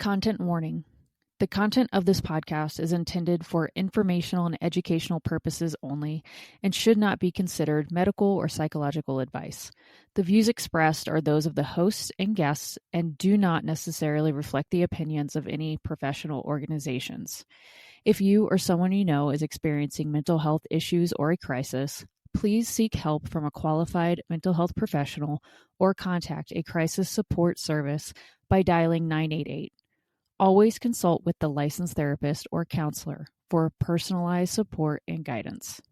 Content warning. The content of this podcast is intended for informational and educational purposes only and should not be considered medical or psychological advice. The views expressed are those of the hosts and guests and do not necessarily reflect the opinions of any professional organizations. If you or someone you know is experiencing mental health issues or a crisis, please seek help from a qualified mental health professional or contact a crisis support service by dialing 988. Always consult with the licensed therapist or counselor for personalized support and guidance.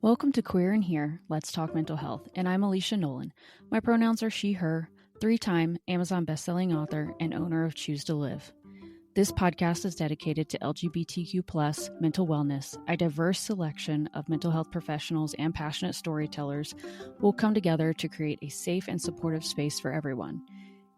Welcome to Queer in Here, Let's Talk Mental Health, and I'm Alicia Nolan. My pronouns are she, her, 3-time Amazon bestselling author and owner of Choose to Live. This podcast is dedicated to LGBTQ+ mental wellness. A diverse selection of mental health professionals and passionate storytellers will come together to create a safe and supportive space for everyone.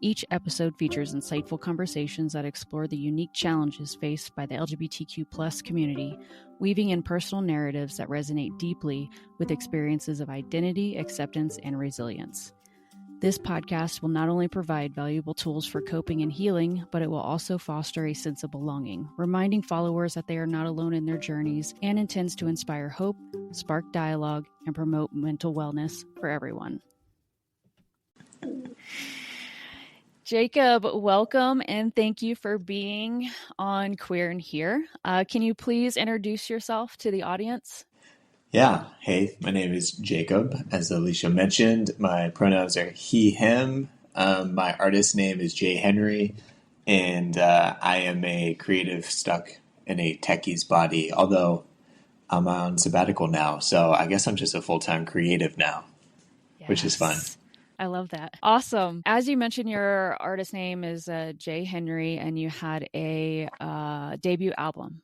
Each episode features insightful conversations that explore the unique challenges faced by the LGBTQ+ community, weaving in personal narratives that resonate deeply with experiences of identity, acceptance, and resilience. This podcast will not only provide valuable tools for coping and healing, but it will also foster a sense of belonging, reminding followers that they are not alone in their journeys, and intends to inspire hope, spark dialogue, and promote mental wellness for everyone. Jacob, welcome and thank you for being on Queer in Here. Can you please introduce yourself to the audience? Yeah. Hey, my name is Jacob. As Alicia mentioned, my pronouns are he, him. My artist name is Jay Henry, and I am a creative stuck in a techie's body, although I'm on sabbatical now, so I guess I'm just a full-time creative now, which is fun. I love that. Awesome. As you mentioned, your artist name is Jay Henry, and you had a debut album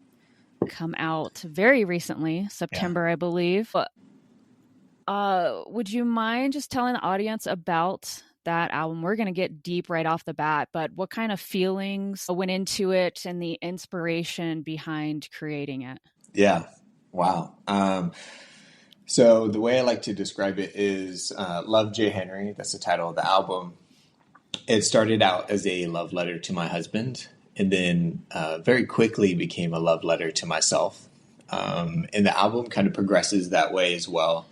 come out very recently, September, I believe. Would you mind just telling the audience about that album? We're going to get deep right off the bat, but what kind of feelings went into it and the inspiration behind creating it? Yeah. Wow. So the way I like to describe it is Love Jay Henry. That's the title of the album. It started out as a love letter to my husband, and then very quickly became a love letter to myself. And the album kind of progresses that way as well.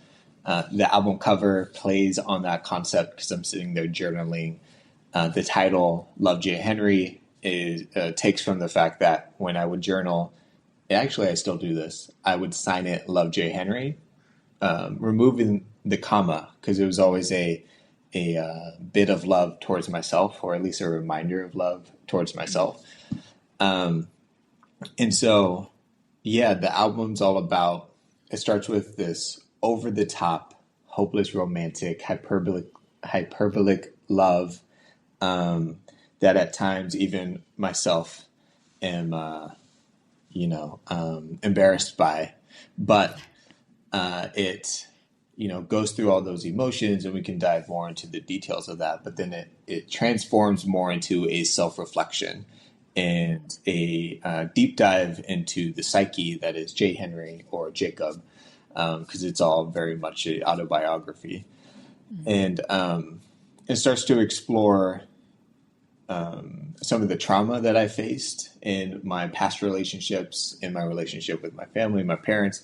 The album cover plays on that concept because I'm sitting there journaling. The title, Love Jay Henry, takes from the fact that when I would journal, actually I still do this, I would sign it Love Jay Henry, removing the comma because it was always a bit of love towards myself, or at least a reminder of love towards myself. And so, yeah, the album's all about, it starts with this over-the-top, hopeless, romantic, hyperbolic love that at times even myself am, embarrassed by. But it goes through all those emotions, and we can dive more into the details of that. But then it transforms more into a self-reflection and a deep dive into the psyche that is Jay Henry or Jacob, because it's all very much an autobiography. Mm-hmm. And it starts to explore some of the trauma that I faced in my past relationships, in my relationship with my family, my parents,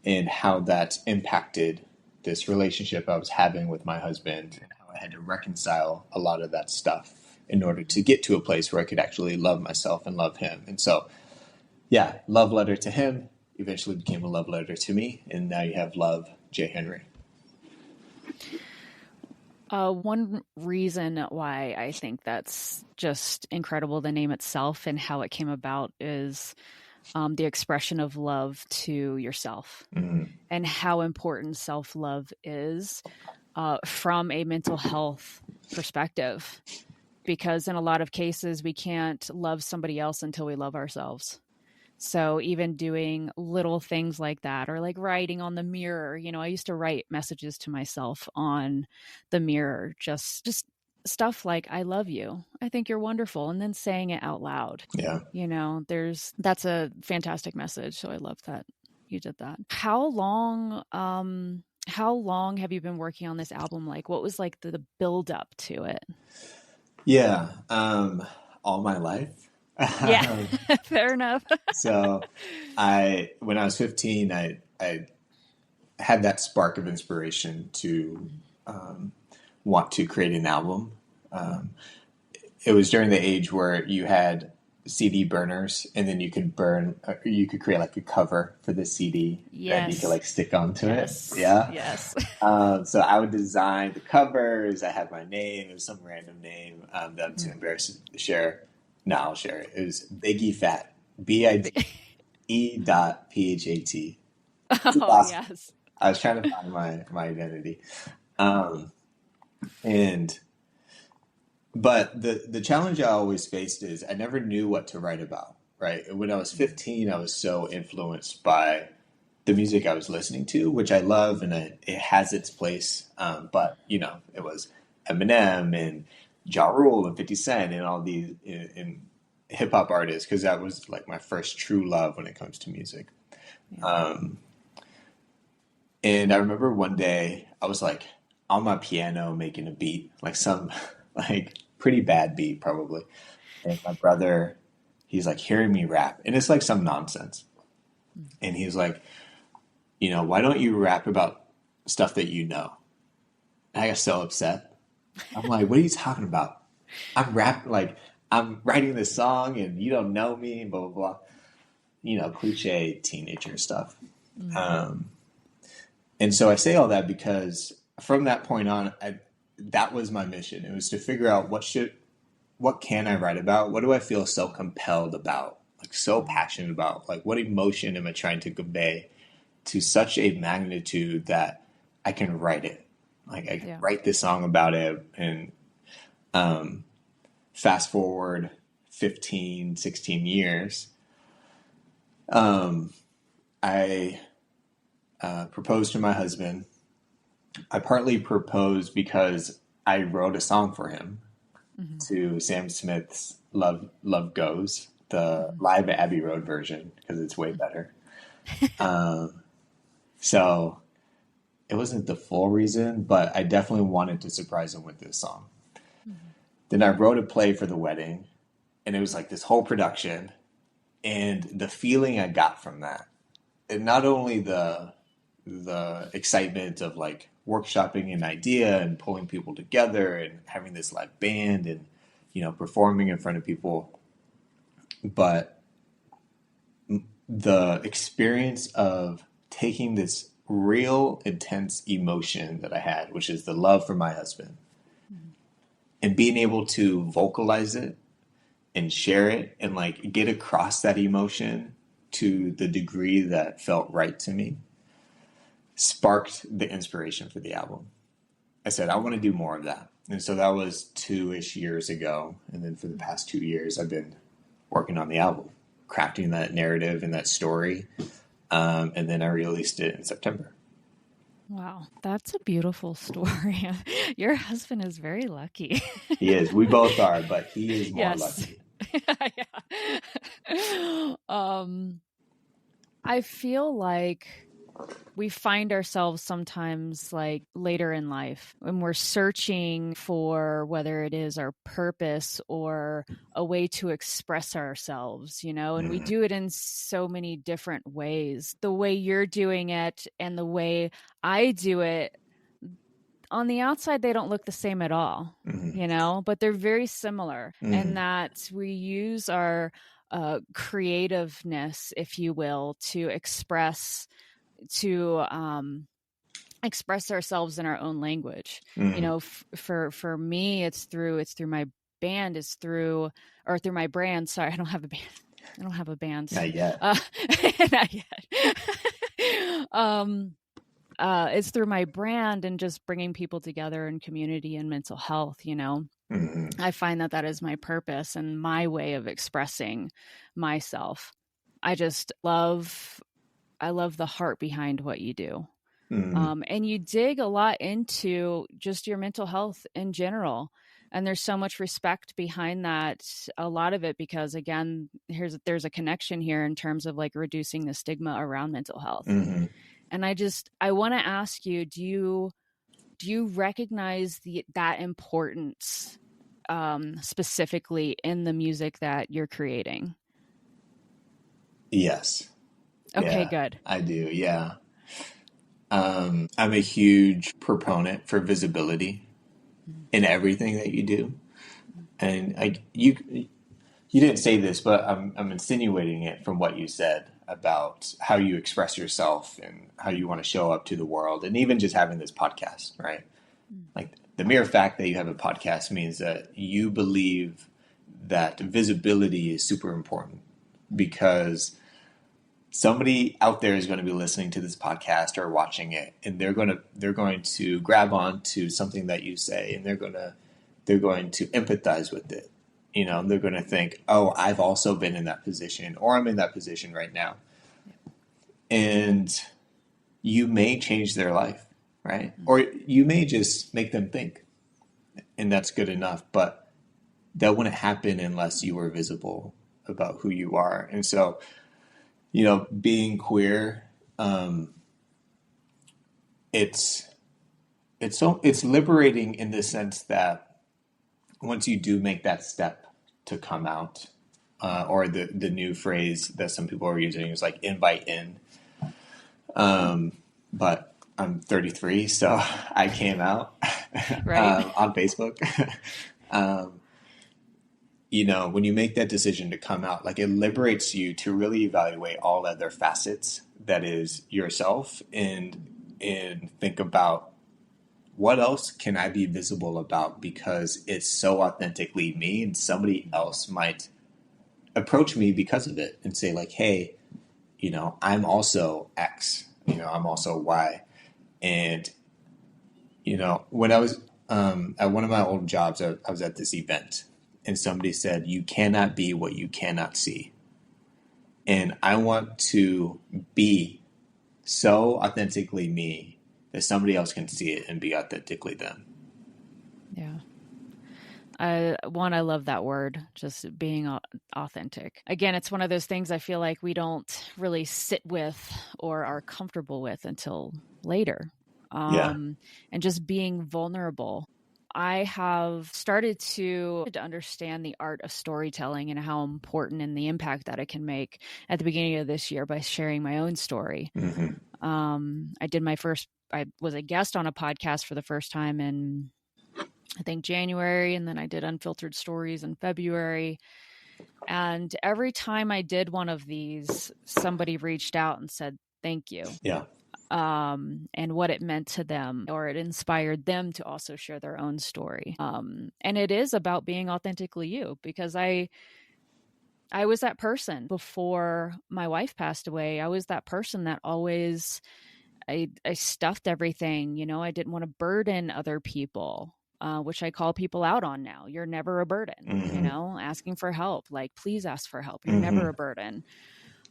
and how that impacted this relationship I was having with my husband, and how I had to reconcile a lot of that stuff in order to get to a place where I could actually love myself and love him. And so, yeah, love letter to him eventually became a love letter to me, and now you have Love Jay Henry. One reason why I think that's just incredible, the name itself and how it came about, is the expression of love to yourself, mm-hmm. and how important self-love is from a mental health perspective. Because in a lot of cases, we can't love somebody else until we love ourselves. So even doing little things like that, or like writing on the mirror, I used to write messages to myself on the mirror, just stuff like, I love you, I think you're wonderful, and then saying it out loud. Yeah. That's a fantastic message. So I love that you did that. How long have you been working on this album? Like, what was like the build up to it? Yeah. all my life. Yeah, fair enough. So when I was 15, I had that spark of inspiration to want to create an album. Um, it was during the age where you had CD burners, and then you could create like a cover for the CD that you could Yes. like stick onto it. Yes. Yeah. Yes. So I would design the covers. I had my name. It was some random name that I'm too embarrassed to share. No, I'll share it. It was Biggie Fat. BIDE.PHAT. Oh, yes. I was trying to find my identity. Um, and but the challenge I always faced is I never knew what to write about, right? When I was 15, I was so influenced by the music I was listening to, which I love, and it has its place. But it was Eminem and Ja Rule and 50 Cent and all these in hip hop artists, because that was like my first true love when it comes to music. Yeah. And I remember one day I was like on my piano making a beat, like some like pretty bad beat probably. And my brother, he's like hearing me rap, and it's like some nonsense. And he's like, why don't you rap about stuff that you know? And I got so upset. I'm like, what are you talking about? I'm writing this song and you don't know me, and blah, blah, blah. Cliche teenager stuff. And so I say all that because from that point on, that was my mission. It was to figure out what can I write about? What do I feel so compelled about? Like so passionate about? Like what emotion am I trying to convey to such a magnitude that I can write it? Like I can write this song about it. And fast forward 15, 16 years, I proposed to my husband. I partly proposed because I wrote a song for him to Sam Smith's Love Goes, the live Abbey Road version, because it's way better. So it wasn't the full reason, but I definitely wanted to surprise him with this song. Then I wrote a play for the wedding, and it was like this whole production. And the feeling I got from that, and not only the excitement of like workshopping an idea and pulling people together and having this live band and performing in front of people, but the experience of taking this real intense emotion that I had, which is the love for my husband, and being able to vocalize it and share it and like get across that emotion to the degree that felt right to me, sparked the inspiration for the album. I said, I want to do more of that. And so that was 2-ish years ago. And then for the past 2 years, I've been working on the album, crafting that narrative and that story. And then I released it in September. Wow, that's a beautiful story. Your husband is very lucky. He is. We both are, but he is more Yes. lucky. Yeah. I feel like we find ourselves sometimes like later in life when we're searching for whether it is our purpose or a way to express ourselves, and we do it in so many different ways. The way you're doing it and the way I do it, on the outside, they don't look the same at all, but they're very similar in that we use our creativeness, if you will, to express ourselves in our own language. For me, it's through my band, through my brand. Sorry, I don't have a band. Not yet. Not yet. It's through my brand and just bringing people together in community and mental health. I find that is my purpose and my way of expressing myself. I love the heart behind what you do. And you dig a lot into just your mental health in general. And there's so much respect behind that, a lot of it, because again, there's a connection here in terms of like reducing the stigma around mental health. And I want to ask you, do you recognize that importance specifically in the music that you're creating? Yes. Okay, Yeah, good. I do. Yeah. I'm a huge proponent for visibility in everything that you do. And you didn't say this, but I'm insinuating it from what you said about how you express yourself and how you want to show up to the world, and even just having this podcast, right? Like the mere fact that you have a podcast means that you believe that visibility is super important because somebody out there is going to be listening to this podcast or watching it, and they're going to grab on to something that you say, and they're going to empathize with it. They're going to think, oh, I've also been in that position, or I'm in that position right now. And you may change their life, right? Or you may just make them think, and that's good enough. But that wouldn't happen unless you were visible about who you are. And so, being queer, it's it's liberating in the sense that once you do make that step to come out, or the new phrase that some people are using is like invite in. But I'm 33, so I came out Right. on Facebook. When you make that decision to come out, like it liberates you to really evaluate all other facets that is yourself, and think about what else can I be visible about because it's so authentically me, and somebody else might approach me because of it and say like, hey, I'm also X, I'm also Y. And, when I was at one of my old jobs, I was at this event, and somebody said, you cannot be what you cannot see. And I want to be so authentically me that somebody else can see it and be authentically them. Yeah. I love that word, just being authentic. Again, it's one of those things I feel like we don't really sit with or are comfortable with until later. Yeah. And just being vulnerable. I have started to understand the art of storytelling and how important and the impact that it can make at the beginning of this year by sharing my own story. Mm-hmm. I was a guest on a podcast for the first time in, I think, January, and then I did Unfiltered Stories in February. And every time I did one of these, somebody reached out and said, thank you. Yeah. And what it meant to them, or it inspired them to also share their own story. And it is about being authentically you, because I was that person before my wife passed away. I was that person that always, I stuffed everything, I didn't want to burden other people. Which I call people out on now. You're never a burden, Mm-hmm. asking for help. Like, please ask for help. You're Mm-hmm. never a burden.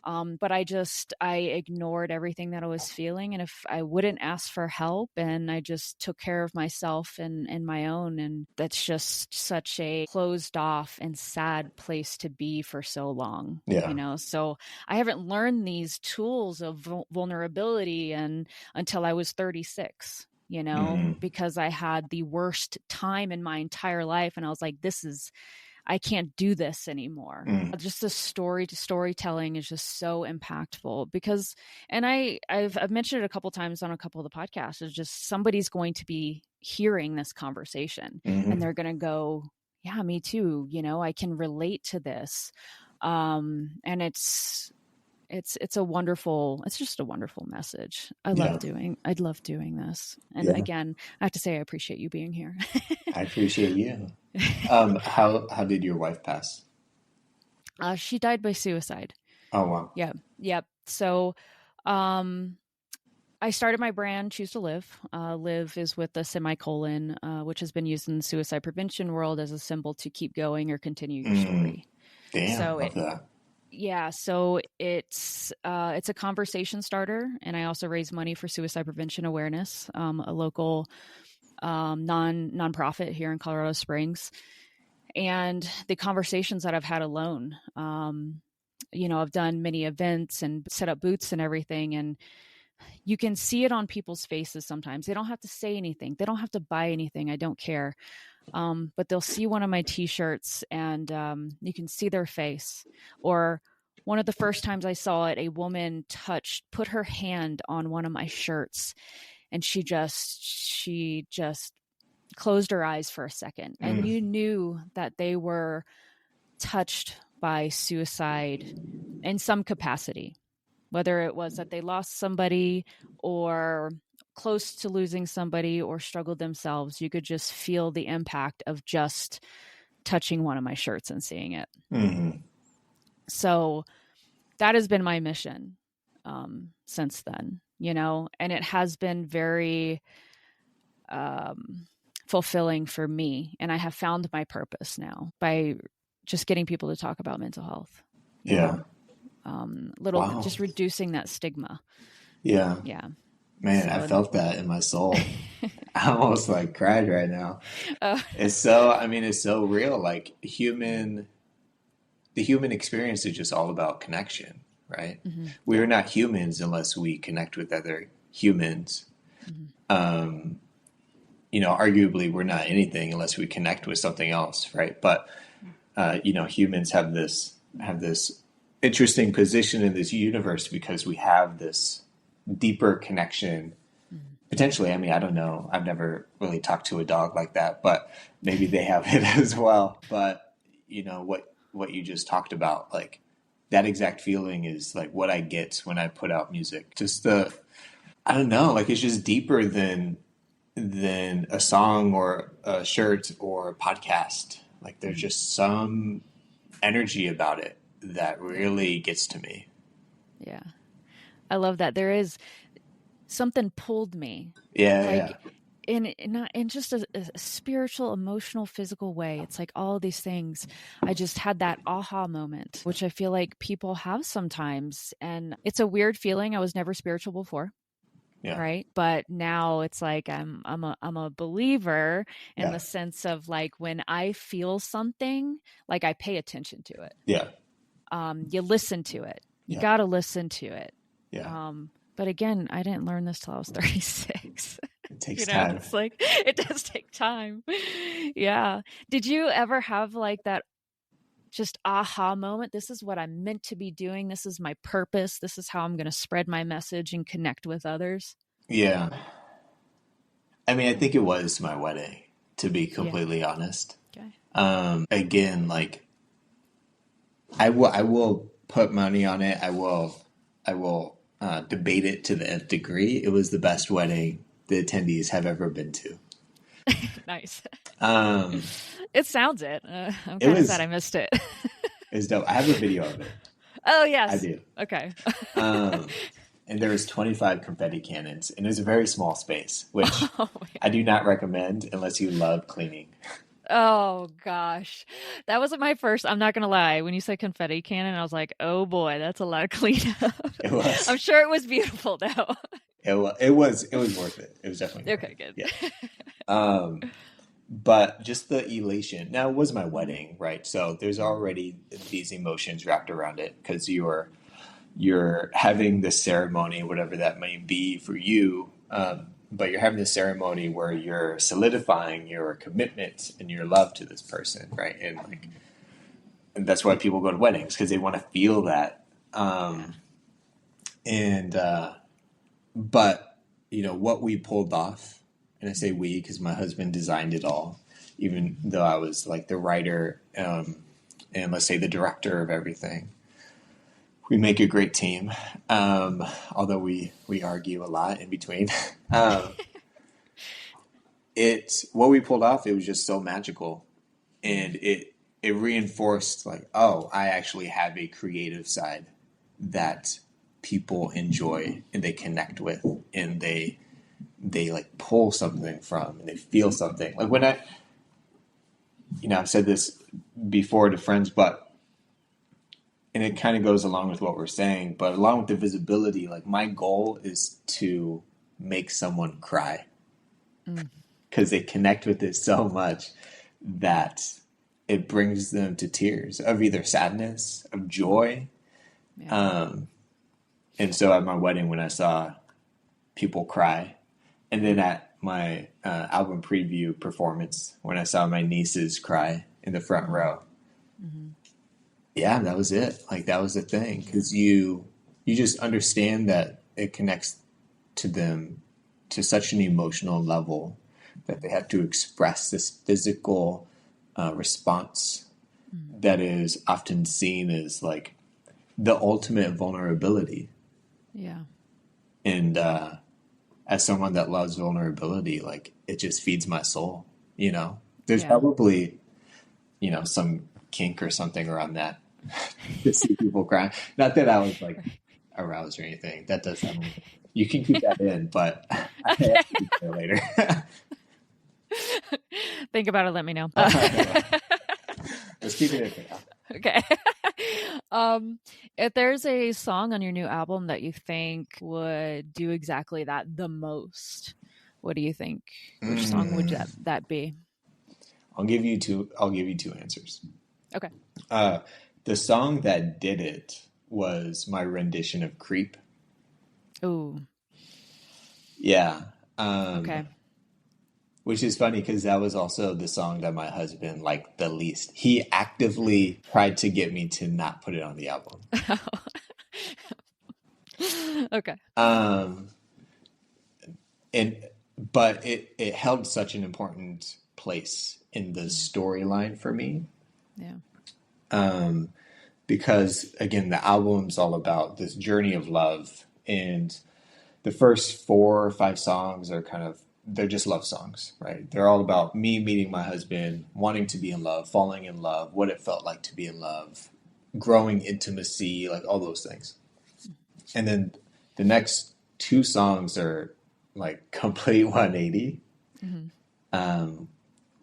But I ignored everything that I was feeling. And if I wouldn't ask for help, and I just took care of myself and my own, and that's just such a closed off and sad place to be for so long, Yeah. So I haven't learned these tools of vulnerability until I was 36. Mm-hmm. Because I had the worst time in my entire life. And I was like, I can't do this anymore. Mm. Just the storytelling is just so impactful because, and I've mentioned it a couple times on a couple of the podcasts, is just somebody's going to be hearing this conversation Mm-hmm. and they're going to go, yeah, me too. I can relate to this. And it's just a wonderful message. I'd Yeah. love doing this. And Yeah. again, I have to say, I appreciate you being here. I appreciate you. How did your wife pass? She died by suicide. Oh wow. Yeah. Yep. So, um, I started my brand, Choose to Live. Live is with a semicolon, which has been used in the suicide prevention world as a symbol to keep going or continue your Mm. story. Damn, So love that. yeah, so it's a conversation starter, and I also raise money for suicide prevention awareness, a local nonprofit here in Colorado Springs. And the conversations that I've had alone, I've done many events and set up booths and everything, and you can see it on people's faces sometimes. They don't have to say anything. They don't have to buy anything. I don't care. but they'll see one of my t-shirts and you can see their face. Or one of the first times I saw it, a woman put her hand on one of my shirts, and she just closed her eyes for a second, and you knew that they were touched by suicide in some capacity, whether it was that they lost somebody or close to losing somebody or struggled themselves. You could just feel the impact of just touching one of my shirts and seeing it. Mm-hmm. So that has been my mission since then, and it has been very fulfilling for me. And I have found my purpose now by just getting people to talk about mental health. Wow. Just reducing that stigma. Yeah. Man, So, I felt that in my soul. I almost like cried right now. It's so real. Like the human experience is just all about connection, right? Mm-hmm. We are not humans unless we connect with other humans. Mm-hmm. Arguably we're not anything unless we connect with something else, right? But humans have this interesting position in this universe because we have this deeper connection. Potentially, I don't know. I've never really talked to a dog like that, but maybe they have it as well. But what you just talked about, like that exact feeling is like what I get when I put out music. Just I don't know, like it's just deeper than a song or a shirt or a podcast. Like there's just some energy about it that really gets to me. Yeah. I love that. There is something pulled me. Yeah. Not in just a spiritual, emotional, physical way. It's like all of these things. I just had that aha moment, which I feel like people have sometimes. And it's a weird feeling. I was never spiritual before. Yeah. Right. But now it's like I'm a believer in the sense of like when I feel something, like I pay attention to it. Yeah. You listen to it. You got to listen to it. Yeah. But again, I didn't learn this till I was 36. It takes time. It's like, it does take time. Yeah. Did you ever have like that just aha moment? This is what I'm meant to be doing. This is my purpose. This is how I'm going to spread my message and connect with others. Yeah. I think it was my wedding, to be completely honest. Okay. Again, like I will put money on it. I will debate it to the nth degree. It was the best wedding the attendees have ever been to. Nice. It sounds it. I'm kind of sad I missed it. It was dope. I have a video of it. Oh, yes. I do. Okay. And there was 25 confetti cannons, and it was a very small space, which I do not recommend unless you love cleaning. Oh, gosh. That wasn't my first. I'm not going to lie. When you said confetti cannon, I was like, oh, boy, that's a lot of cleanup. It was. I'm sure it was beautiful, though. It was worth it. It was definitely okay, good. Yeah. But just the elation. Now, it was my wedding, right? So there's already these emotions wrapped around it because you're having this ceremony, whatever that may be for you. But you're having this ceremony where you're solidifying your commitment and your love to this person, right? And that's why people go to weddings, because they want to feel that. But what we pulled off, and I say we because my husband designed it all, even though I was like the writer and let's say the director of everything. We make a great team, although we argue a lot in between. What we pulled off, it was just so magical. And it reinforced like, oh, I actually have a creative side that people enjoy and they connect with and they like pull something from and they feel something. Like when I've said this before to friends, and it kind of goes along with what we're saying, but along with the visibility, like my goal is to make someone cry because they connect with it so much that it brings them to tears of either sadness, of joy. Yeah. And so at my wedding, when I saw people cry, and then at my album preview performance when I saw my nieces cry in the front row. Mm-hmm. Yeah, that was it. Like that was the thing, because you just understand that it connects to them to such an emotional level that they have to express this physical response that is often seen as like the ultimate vulnerability. Yeah. And as someone that loves vulnerability, like it just feeds my soul, you know? There's Yeah. probably, some kink or something around that to see people crying. Not that I was like aroused or anything. That does sound weird. You can keep that in, but I have to be there later. Think about it. Let me know. Let's keep it in for now. Okay. If there's a song on your new album that you think would do exactly that the most, what do you think? Which song would that be? I'll give you two answers. Okay. The song that did it was my rendition of Creep. Ooh. Yeah. Okay. Which is funny because that was also the song that my husband liked the least. He actively tried to get me to not put it on the album. Okay. But it held such an important place in the storyline for me. Yeah. Because again, the album's all about this journey of love, and the first 4 or 5 songs are they're just love songs, right? They're all about me meeting my husband, wanting to be in love, falling in love, what it felt like to be in love, growing intimacy, like all those things. And then the next 2 songs are like complete 180,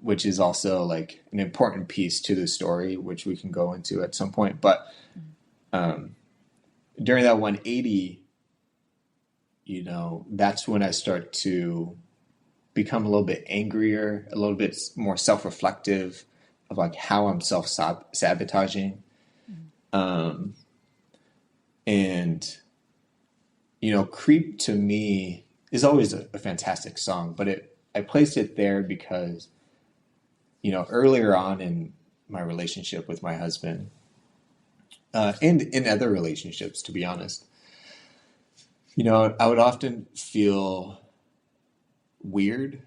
which is also like an important piece to the story, which we can go into at some point. But during that 180, that's when I start to become a little bit angrier, a little bit more self-reflective of like how I'm self-sabotaging. And, Creep to me is always a fantastic song, but I placed it there because, earlier on in my relationship with my husband, and in other relationships, to be honest, I would often feel weird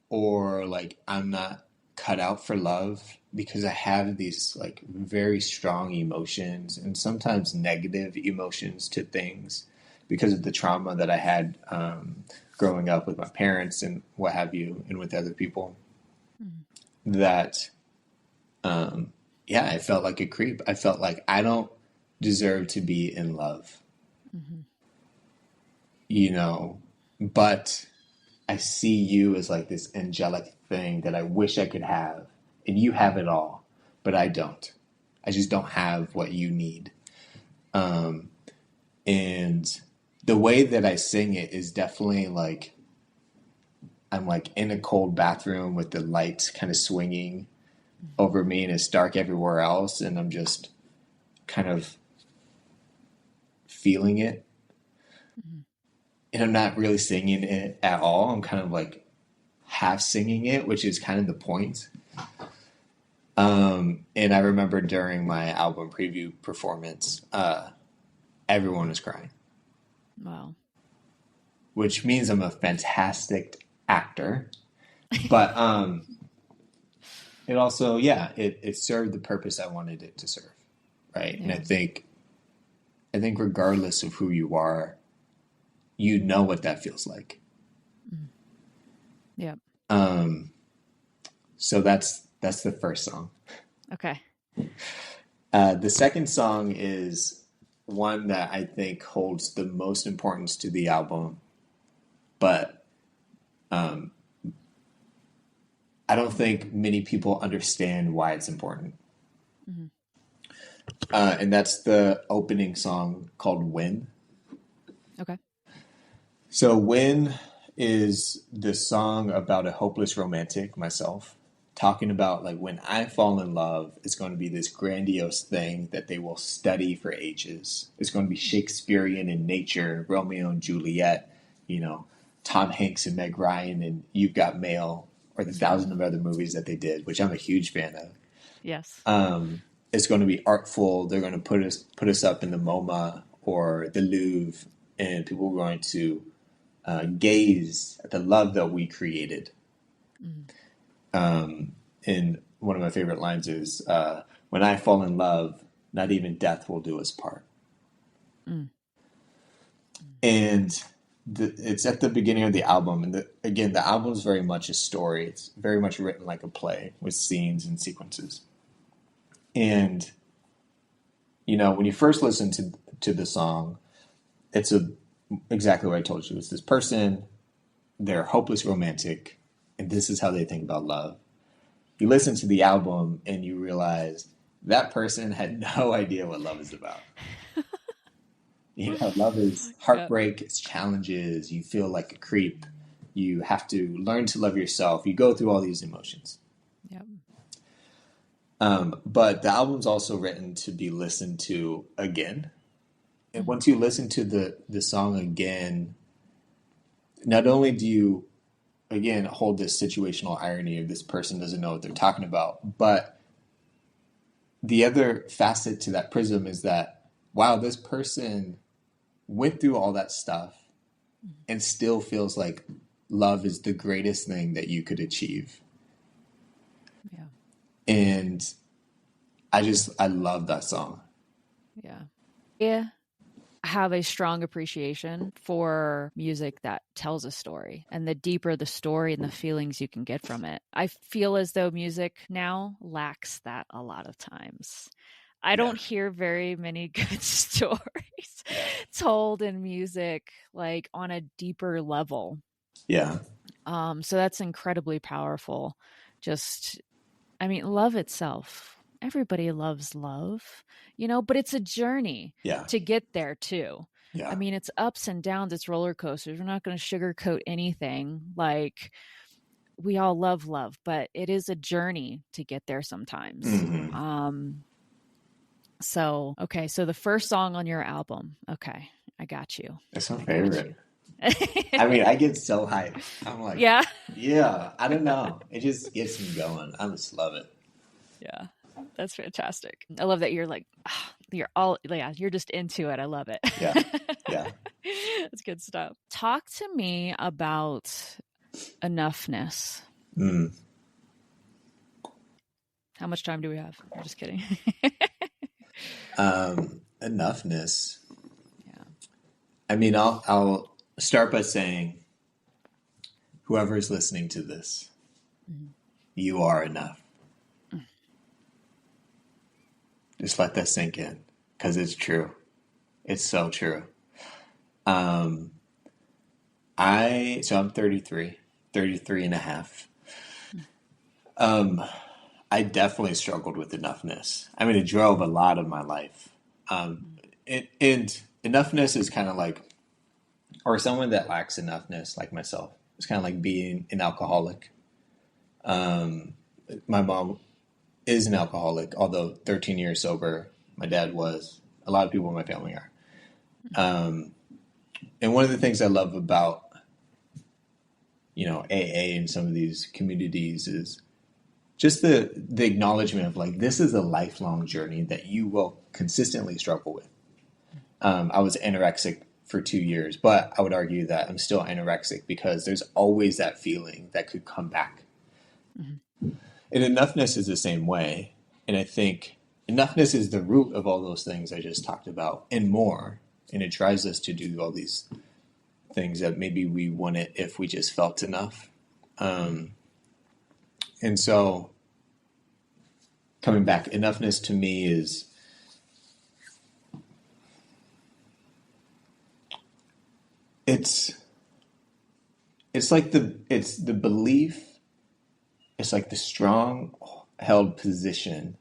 or like I'm not cut out for love because I have these like very strong emotions and sometimes negative emotions to things because of the trauma that I had growing up with my parents and what have you, and with other people. That, I felt like a creep. I felt like I don't deserve to be in love, but I see you as like this angelic thing that I wish I could have, and you have it all, but I don't. I just don't have what you need. And the way that I sing it is definitely like I'm like in a cold bathroom with the lights kind of swinging over me and it's dark everywhere else, and I'm just kind of feeling it. And I'm not really singing it at all. I'm kind of like half singing it, which is kind of the point. And I remember during my album preview performance, everyone was crying. Wow. Which means I'm a fantastic actor. But it also, it served the purpose I wanted it to serve. Right. Yeah. And I think regardless of who you are, you know what that feels like. Yeah. So that's the first song. Okay. The second song is one that I think holds the most importance to the album, but I don't think many people understand why it's important. And that's the opening song called When. Okay. So When is the song about a hopeless romantic, myself, talking about like when I fall in love, it's going to be this grandiose thing that they will study for ages. It's going to be Shakespearean in nature, Romeo and Juliet, Tom Hanks and Meg Ryan and You've Got Mail, or the thousand of other movies that they did, which I'm a huge fan of. Yes. It's going to be artful. They're going to put us up in the MoMA or the Louvre, and people are going to gaze at the love that we created. And one of my favorite lines is, "When I fall in love, not even death will do us part." And it's at the beginning of the album, and again, the album is very much a story. It's very much written like a play with scenes and sequences. And when you first listen to the song, it's exactly what I told you. It's this person, they're hopeless romantic, and this is how they think about love. You listen to the album and you realize that person had no idea what love is about. Love is heartbreak, it's challenges, you feel like a creep, you have to learn to love yourself, you go through all these emotions. Yep. But the album's also written to be listened to again. And once you listen to the song again, not only do you, again, hold this situational irony of this person doesn't know what they're talking about, but the other facet to that prism is that, wow, this person went through all that stuff and still feels like love is the greatest thing that you could achieve. Yeah. And I love that song. Yeah. Yeah. I have a strong appreciation for music that tells a story, and the deeper the story and the feelings you can get from it. I feel as though music now lacks that a lot of times. I don't hear very many good stories told in music, like on a deeper level. Yeah. So that's incredibly powerful. Love itself. Everybody loves love, but it's a journey to get there too. Yeah. It's ups and downs, it's roller coasters. We're not going to sugarcoat anything. Like, we all love, but it is a journey to get there sometimes. So the first song on your album. Okay, I got you. That's my favorite. I get so hyped. I'm like, yeah, I don't know. It just gets me going. I just love it. Yeah, that's fantastic. I love that you're like, you're just into it. I love it. Yeah. That's good stuff. Talk to me about enoughness. How much time do we have? I'm just kidding. Enoughness. Yeah. I'll start by saying, whoever is listening to this, you are enough. Just let that sink in, because it's true. It's so true. I'm 33 and a half. I definitely struggled with enoughness. It drove a lot of my life. And enoughness is kind of like, or someone that lacks enoughness, like myself, it's kind of like being an alcoholic. My mom is an alcoholic, although 13 years sober. My dad was. A lot of people in my family are. And one of the things I love about, AA and some of these communities is just the acknowledgement of, like, this is a lifelong journey that you will consistently struggle with. I was anorexic for 2 years, but I would argue that I'm still anorexic because there's always that feeling that could come back. And enoughness is the same way. And I think enoughness is the root of all those things I just talked about and more. And it drives us to do all these things that maybe we wouldn't if we just felt enough. And so coming back, enoughness to me is it's like the belief. It's like the strong held position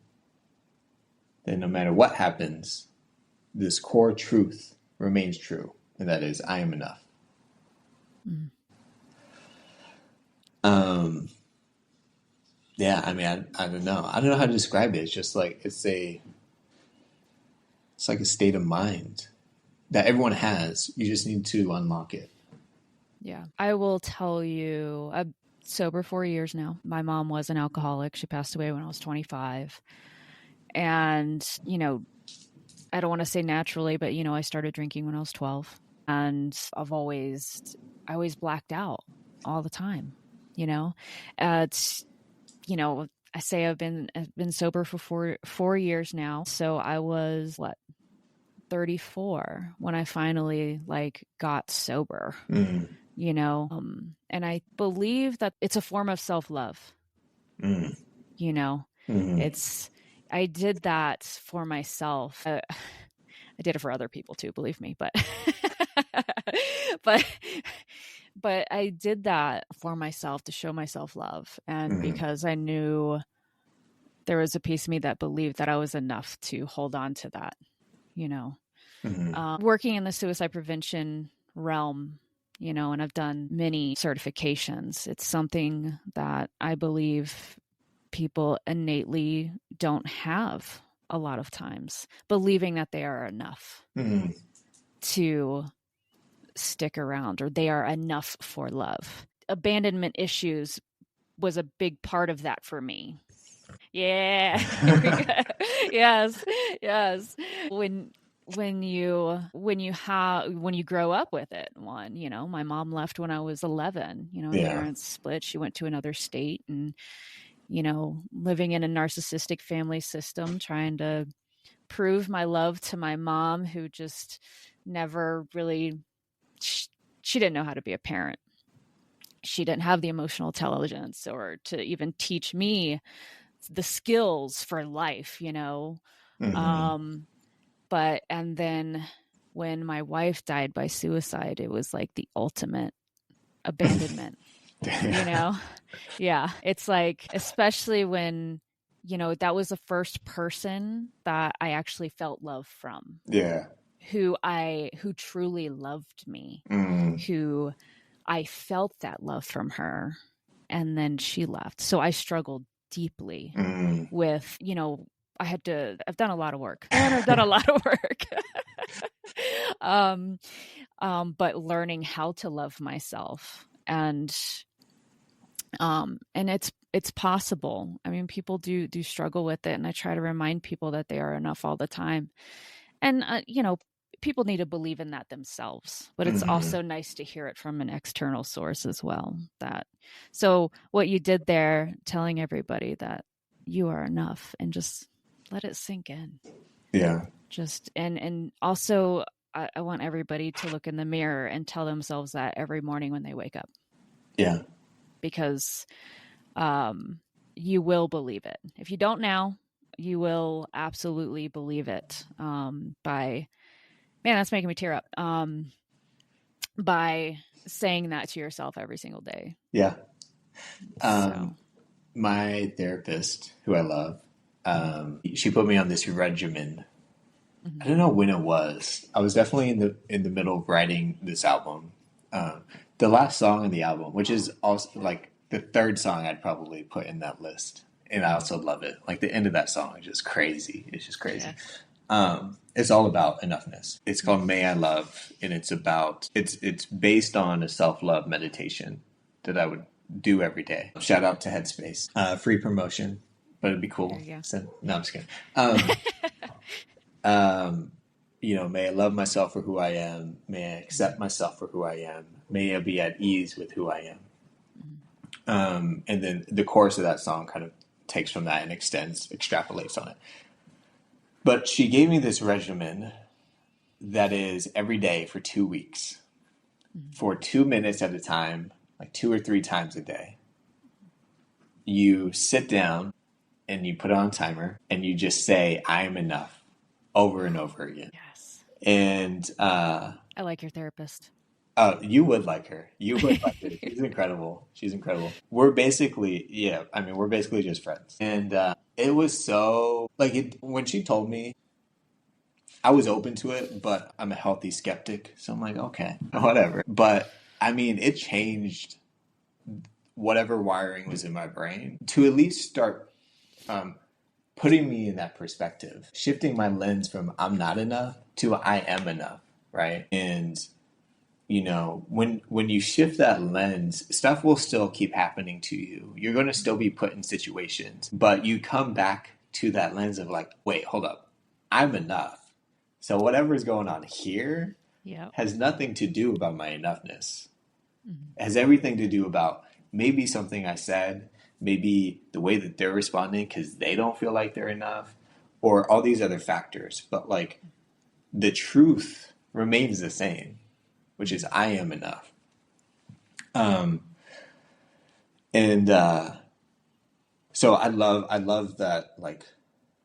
that no matter what happens, this core truth remains true. And that is, I am enough. Yeah, I don't know. I don't know how to describe it. It's just like, it's like a state of mind that everyone has. You just need to unlock it. Yeah. I will tell you, I'm sober 4 years now. My mom was an alcoholic. She passed away when I was 25. And, I don't want to say naturally, but, I started drinking when I was 12. And I always blacked out all the time, you know? It's, I say I've been sober for 4 years now. So I was 34 when I finally got sober. Mm, And I believe that it's a form of self-love. mm, you know mm, it's I did that for myself. I did it for other people too, believe me, but but but I did that for myself to show myself love, and mm, because I knew there was a piece of me that believed that I was enough to hold on to that. you know mm, Working in the suicide prevention realm, and I've done many certifications. It's something that I believe people innately don't have a lot of times, believing that they are enough mm. to stick around, or they are enough for love. Abandonment issues was a big part of that for me. Yeah. Here we go. Yes. Yes. When you grow up with it, my mom left when I was 11. Yeah. Parents split. She went to another state, and living in a narcissistic family system, trying to prove my love to my mom, who just never really, she didn't know how to be a parent. She didn't have the emotional intelligence or to even teach me the skills for life. Mm. Um, and then when my wife died by suicide, it was like the ultimate abandonment, you know? Yeah. It's like, especially when, that was the first person that I actually felt love from, Yeah. who truly loved me, Mm. who I felt that love from her. And then she left. So I struggled deeply Mm. with, I've done a lot of work, and I've done a lot of work. um, but learning how to love myself, and it's possible. I mean, people do struggle with it, and I try to remind people that they are enough all the time. And people need to believe in that themselves, but it's Mm. also nice to hear it from an external source as well. So what you did there, telling everybody that you are enough, and just let it sink in. Yeah. Just and also, I want everybody to look in the mirror and tell themselves that every morning when they wake up, Yeah. because you will believe it. If you don't now, you will absolutely believe it. By Man, that's making me tear up. By saying that to yourself every single day. Yeah. So, My therapist, who I love, she put me on this regimen. I mhm. don't know when it was. I was definitely in the middle of writing this album. Um, the last song on the album, which is also like the third song I'd probably put in that list, and I also love it. Like the end of that song is just crazy. It's just crazy. Yeah. It's all about enoughness. It's called Mhm. May I Love, and it's based on a self love meditation that I would do every day. Shout out to Headspace, free promotion, but it'd be There cool. you So, no, I'm just kidding. Um, may I love myself for who I am. May I accept myself for who I am. May I be at ease with who I am. Mhm. And then the chorus of that song kind of takes from that and extrapolates on it. But she gave me this regimen that is every day for 2 weeks, Mhm. for 2 minutes at a time, like 2 or 3 times a day. You sit down and you put it on a timer and you just say, I am enough over and over again. Yes. And I like your therapist. you would like her. You would like her. She's incredible. She's incredible. We're basically, yeah, I mean, we're basically just friends. And it was so, like, when she told me, I was open to it, but I'm a healthy skeptic. So I'm like, okay, whatever. But I mean, it changed whatever wiring was in my brain to at least start um, putting me in that perspective, shifting my lens from I'm not enough to I am enough, right? And when you shift that lens, stuff will still keep happening to you. You're going to still be put in situations, but you come back to that lens of like, wait, hold up. I'm enough. So whatever's going on here Yeah. has nothing to do about my enoughness. Mm-hmm. It has everything to do about maybe something I said, maybe the way that they're responding because they don't feel like they're enough, or all these other factors. But like the truth remains the same, which is I am enough. Um, and so I love that like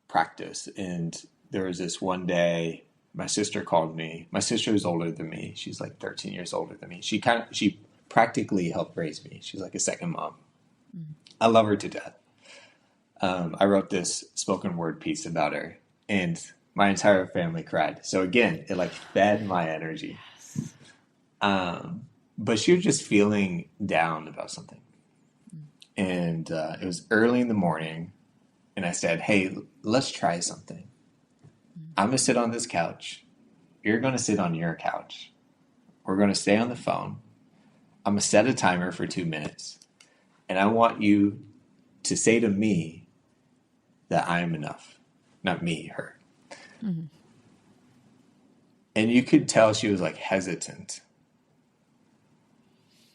practice. And there was this one day, my sister called me. My sister is older than me. She's like 13 years older than me. She practically helped raise me. She's like a second mom. Mm-hmm. I love her to death. I wrote this spoken word piece about her, and my entire family cried. So again, it like fed my energy. Yes. But she was just feeling down about something. And it was early in the morning, and I said, hey, let's try something. I'm going to sit on this couch. You're going to sit on your couch. We're going to stay on the phone. I'm going to set a timer for 2 minutes. And I want you to say to me that I am enough. Not me, her. Mm-hmm. And you could tell she was like hesitant.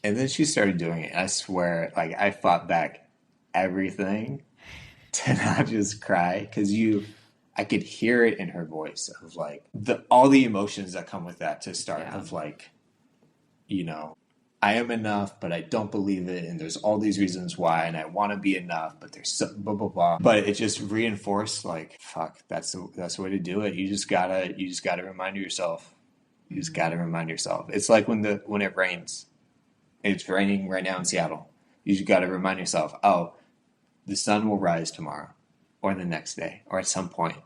And then she started doing it. I swear, like I fought back everything to not just cry because I could hear it in her voice of like all the emotions that come with that to start Yeah. of like, I am enough, but I don't believe it. And there's all these reasons why, and I want to be enough, but there's so blah, blah, blah. But it just reinforced like, fuck, that's the way to do it. You just gotta remind yourself. You just gotta remind yourself. It's like when it rains. It's raining right now in Seattle. You just gotta remind yourself, oh, the sun will rise tomorrow or the next day or at some point.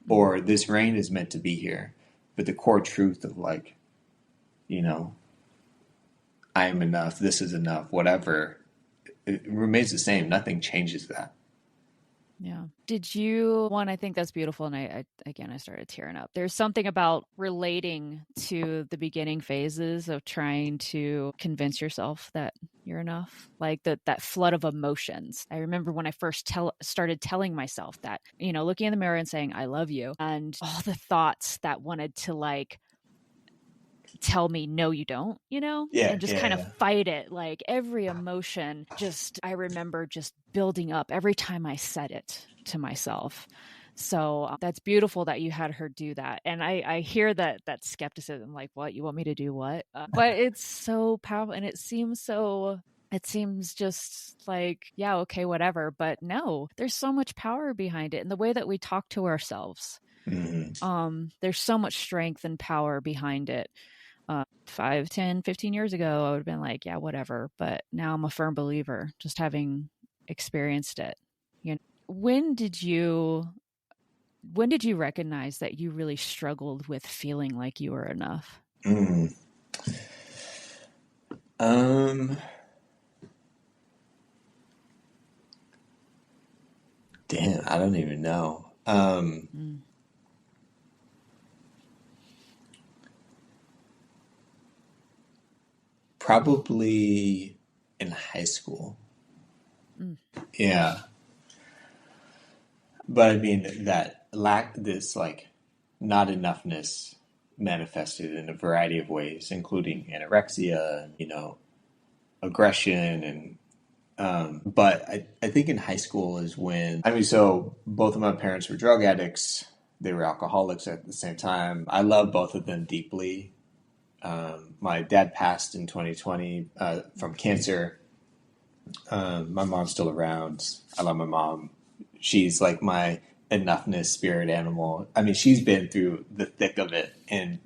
Or this rain is meant to be here. But the core truth of like, I am enough, this is enough, whatever, it remains the same. Nothing changes that. Yeah. Did you one? I think that's beautiful. And I started tearing up. There's something about relating to the beginning phases of trying to convince yourself that you're enough, like that flood of emotions. I remember when I first started telling myself that, looking in the mirror and saying, I love you. And all the thoughts that wanted to like tell me no you don't, Yeah, and just yeah, kind of yeah. fight it. Like every emotion, just I remember just building up every time I said it to myself. So that's beautiful that you had her do that. And I hear that skepticism, like, what, you want me to do what? But it's so powerful, and it seems just like, yeah, okay, whatever. But no, there's so much power behind it. And the way that we talk to ourselves, there's so much strength and power behind it. 5, 10, 15 years ago, I would have been like, yeah, whatever. But now I'm a firm believer, just having experienced it. When did you recognize that you really struggled with feeling like you were enough? Mm. Um, Damn, I don't even know. Mm. Probably in high school. Mm. Yeah. But I mean, this like not enoughness manifested in a variety of ways, including anorexia, and, aggression. And but I think in high school is when, I mean, so both of my parents were drug addicts. They were alcoholics at the same time. I love both of them deeply. My dad passed in 2020 from cancer. My mom's still around. I love my mom. She's like my enoughness spirit animal. I mean, she's been through the thick of it, and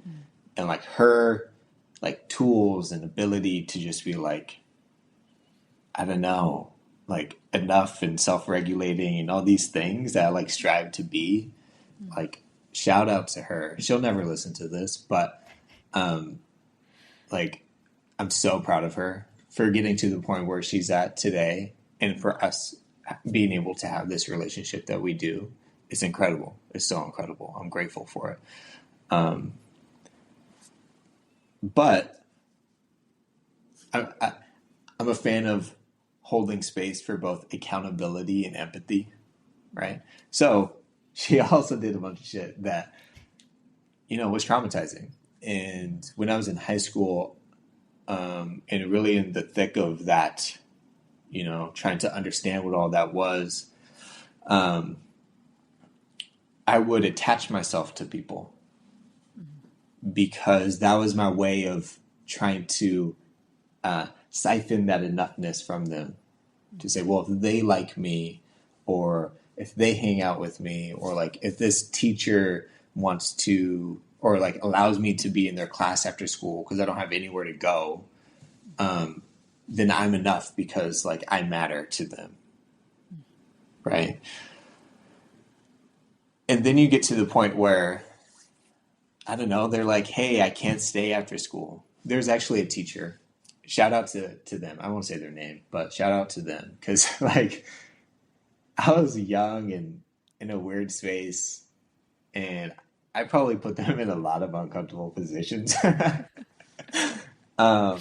like her like tools and ability to just be like, I don't know, like enough and self-regulating and all these things that I like strive to be. Like, shout out to her. She'll never listen to this, but like I'm so proud of her for getting to the point where she's at today, and for us being able to have this relationship that we do. It's incredible. It's so incredible. I'm grateful for it. But I, I'm a fan of holding space for both accountability and empathy, right? So she also did a bunch of shit that, was traumatizing. And when I was in high school, and really in the thick of that, trying to understand what all that was, um, I would attach myself to people because that was my way of trying to siphon that enoughness from them to say, well, if they like me, or if they hang out with me, or like if this teacher wants to, or like allows me to be in their class after school because I don't have anywhere to go, then I'm enough because like I matter to them. Right. And then you get to the point where, I don't know, they're like, hey, I can't stay after school. There's actually a teacher. Shout out to them. I won't say their name, but shout out to them. Because, like, I was young and in a weird space, and I probably put them in a lot of uncomfortable positions. um,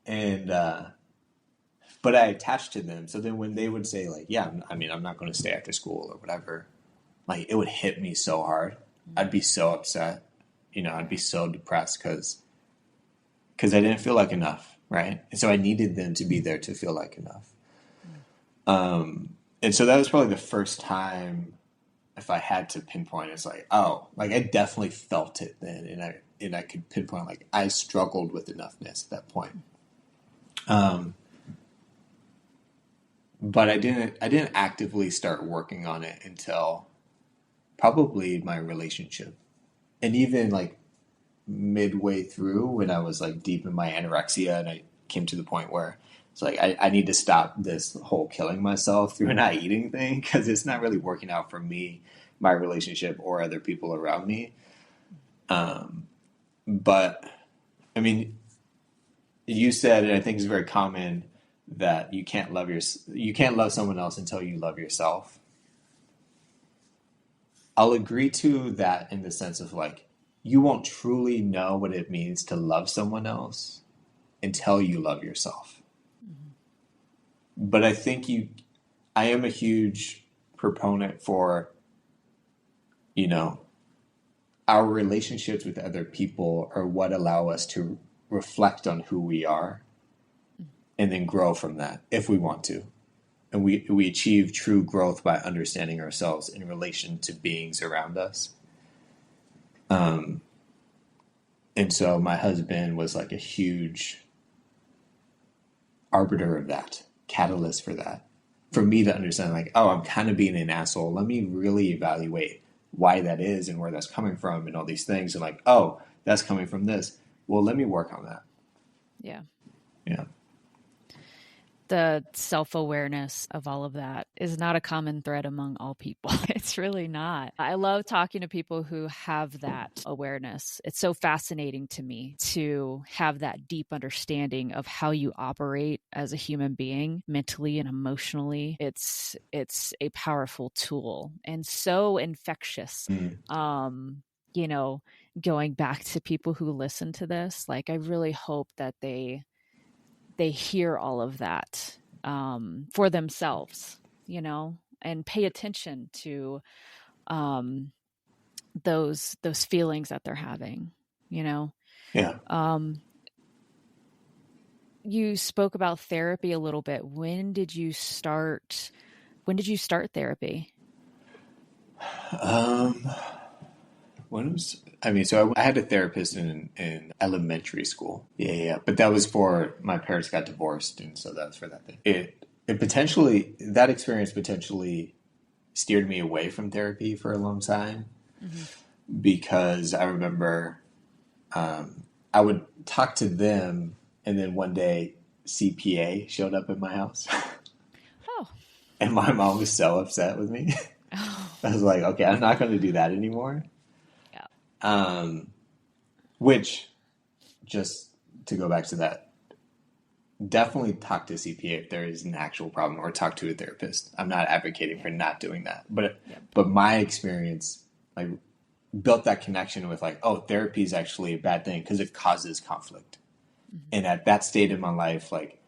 and, but I attached to them. So then when they would say, like, yeah, I mean, I'm not going to stay after school or whatever, like, it would hit me so hard. I'd be so upset. I'd be so depressed because I didn't feel like enough, right? And so I needed them to be there to feel like enough. And so that was probably the first time, if I had to pinpoint, it's like, oh, like I definitely felt it then, and I could pinpoint like I struggled with enoughness at that point. But I didn't actively start working on it until probably my relationship, and even like midway through when I was like deep in my anorexia, and I came to the point where it's like I need to stop this whole killing myself through not eating thing because it's not really working out for me, my relationship, or other people around me. But I mean, you said, and I think it's very common, that you can't love someone else until you love yourself. I'll agree to that in the sense of like you won't truly know what it means to love someone else until you love yourself. But I am a huge proponent for, our relationships with other people are what allow us to reflect on who we are and then grow from that if we want to. And we achieve true growth by understanding ourselves in relation to beings around us. And so my husband was like a huge arbiter of that, catalyst for that, for me to understand like, oh, I'm kind of being an asshole. Let me really evaluate why that is and where that's coming from and all these things. And like, oh, that's coming from this. Well, let me work on that. Yeah. Yeah. The self-awareness of all of that is not a common thread among all people. It's really not. I love talking to people who have that awareness. It's so fascinating to me to have that deep understanding of how you operate as a human being, mentally and emotionally. It's a powerful tool and so infectious. Going back to people who listen to this, like I really hope that they hear all of that for themselves, and pay attention to those feelings that they're having, Yeah. You spoke about therapy a little bit. When did you start therapy? So I had a therapist in elementary school. Yeah, yeah. But that was for my parents got divorced, and so that was for that thing. That experience potentially steered me away from therapy for a long time because I remember I would talk to them, and then one day CPA showed up at my house. Oh. And my mom was so upset with me. I was like, okay, I'm not going to do that anymore. Which, just to go back to that, definitely talk to a CPA if there is an actual problem, or talk to a therapist. I'm not advocating for not doing that, but my experience like built that connection with like, oh, therapy is actually a bad thing because it causes conflict. And at that state in my life, like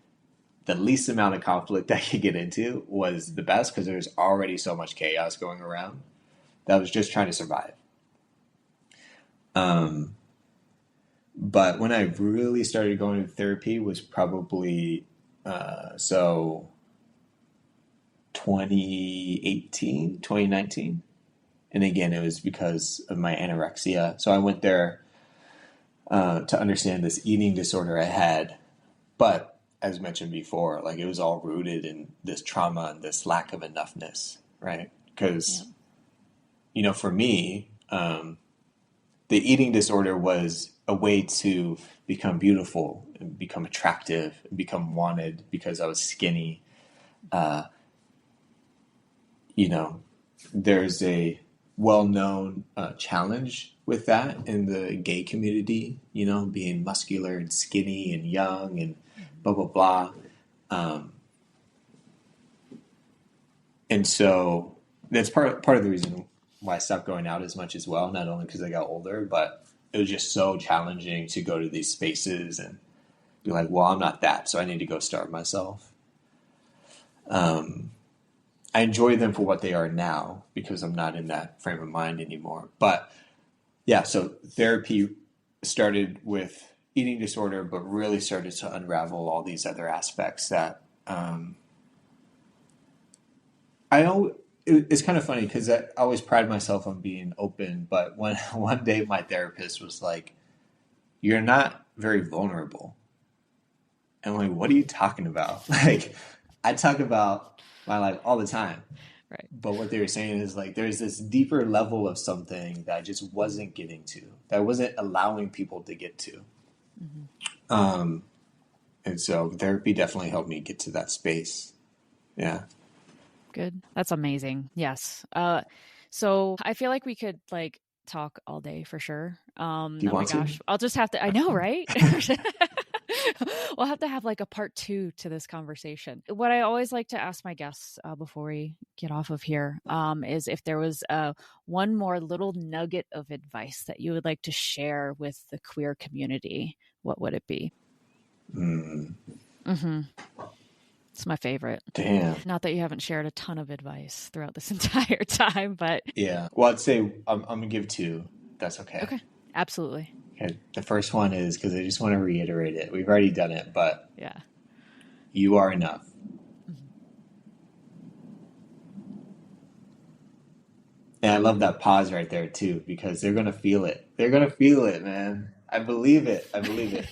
the least amount of conflict I could get into was the best because there's already so much chaos going around that I was just trying to survive. But when I really started going to therapy was probably so 2018, 2019. And again, it was because of my anorexia. So I went there to understand this eating disorder I had. But as mentioned before, like it was all rooted in this trauma and this lack of enoughness, right? Because, for me, the eating disorder was a way to become beautiful and become attractive and become wanted because I was skinny. There's a well-known challenge with that in the gay community, being muscular and skinny and young and blah, blah, blah. And so that's part of the reason why I stopped going out as much as well, not only because I got older, but it was just so challenging to go to these spaces and be like, well, I'm not that, so I need to go starve myself. I enjoy them for what they are now because I'm not in that frame of mind anymore. But yeah, so therapy started with eating disorder, but really started to unravel all these other aspects that it's kind of funny because I always pride myself on being open. But one day my therapist was like, "You're not very vulnerable." And I'm like, "What are you talking about?" Like, I talk about my life all the time. Right. But what they were saying is like there's this deeper level of something that I just wasn't getting to, that I wasn't allowing people to get to. And so therapy definitely helped me get to that space. Yeah. Good. That's amazing. Yes. So I feel like we could talk all day for sure. Do you Oh my want to? gosh. I'll just have to, I know, right? We'll have to have a part 2 to this conversation. What I always like to ask my guests before we get off of here is if there was one more little nugget of advice that you would like to share with the queer community, what would it be? It's my favorite. Damn. Not that you haven't shared a ton of advice throughout this entire time, but Yeah. Well, I'd say I'm going to give 2. That's okay. okay. Absolutely. Okay. The first one is because I just want to reiterate it. We've already done it, but Yeah. you are enough. And I love that pause right there too, because they're going to feel it. They're going to feel it, man. I believe it. I believe it.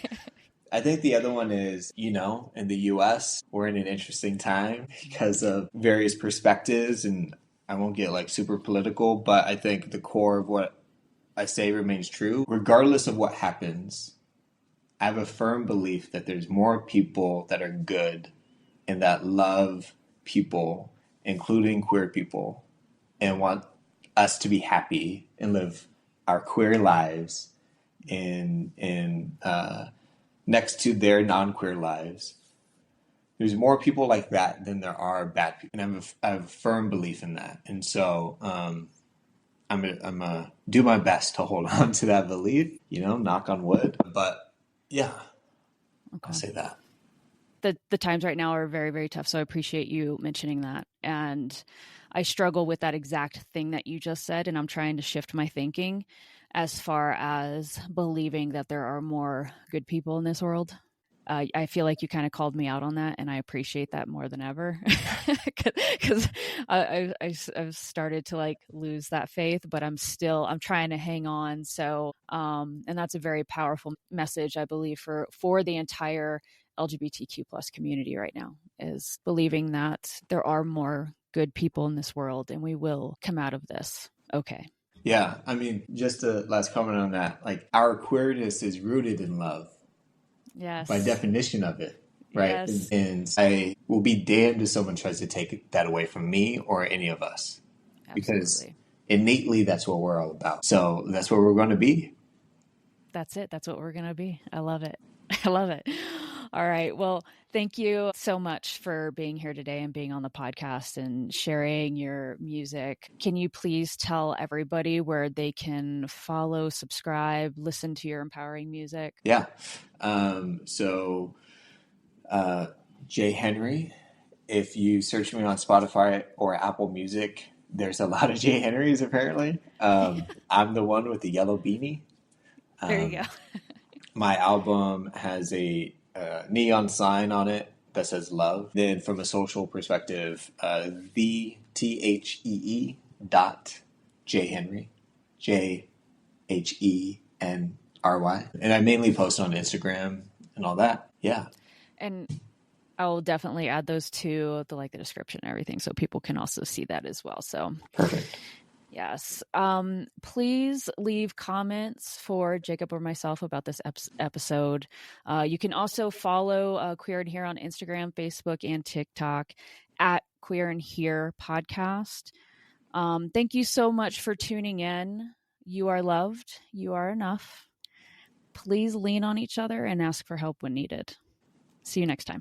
I think the other one is, in the US, we're in an interesting time because of various perspectives, and I won't get super political, but I think the core of what I say remains true. Regardless of what happens, I have a firm belief that there's more people that are good and that love people, including queer people, and want us to be happy and live our queer lives in next to their non-queer lives. There's more people like that than there are bad people. And I have a firm belief in that. And so I'm gonna do my best to hold on to that belief, knock on wood. But yeah, okay. I'll say that. The times right now are very, very tough. So I appreciate you mentioning that. And I struggle with that exact thing that you just said. And I'm trying to shift my thinking as far as believing that there are more good people in this world. I feel like you kind of called me out on that, and I appreciate that more than ever because I've started to lose that faith, but I'm trying to hang on. So, and that's a very powerful message, I believe, for the entire LGBTQ plus community right now, is believing that there are more good people in this world and we will come out of this. Okay. Yeah. I mean, just a last comment on that. Our queerness is rooted in love. Yes. By definition of it. Right. Yes. And I will be damned if someone tries to take that away from me or any of us. Absolutely. Because innately that's what we're all about. So that's what we're going to be. That's it. That's what we're going to be. I love it. I love it. All right. Well, thank you so much for being here today and being on the podcast and sharing your music. Can you please tell everybody where they can follow, subscribe, listen to your empowering music? Yeah. So Jay Henry, if you search me on Spotify or Apple Music, there's a lot of Jay Henrys apparently. I'm the one with the yellow beanie. There you go. My album has a neon sign on it that says love. Then, from a social perspective, the THEE dot J Henry, JHENRY. And I mainly post on Instagram and all that. Yeah. And I'll definitely add those to the description and everything so people can also see that as well. So Perfect. yes. Please leave comments for Jacob or myself about this episode. You can also follow Queer and Here on Instagram, Facebook, and TikTok at Queer and Here Podcast. Thank you so much for tuning in. You are loved. You are enough. Please lean on each other and ask for help when needed. See you next time.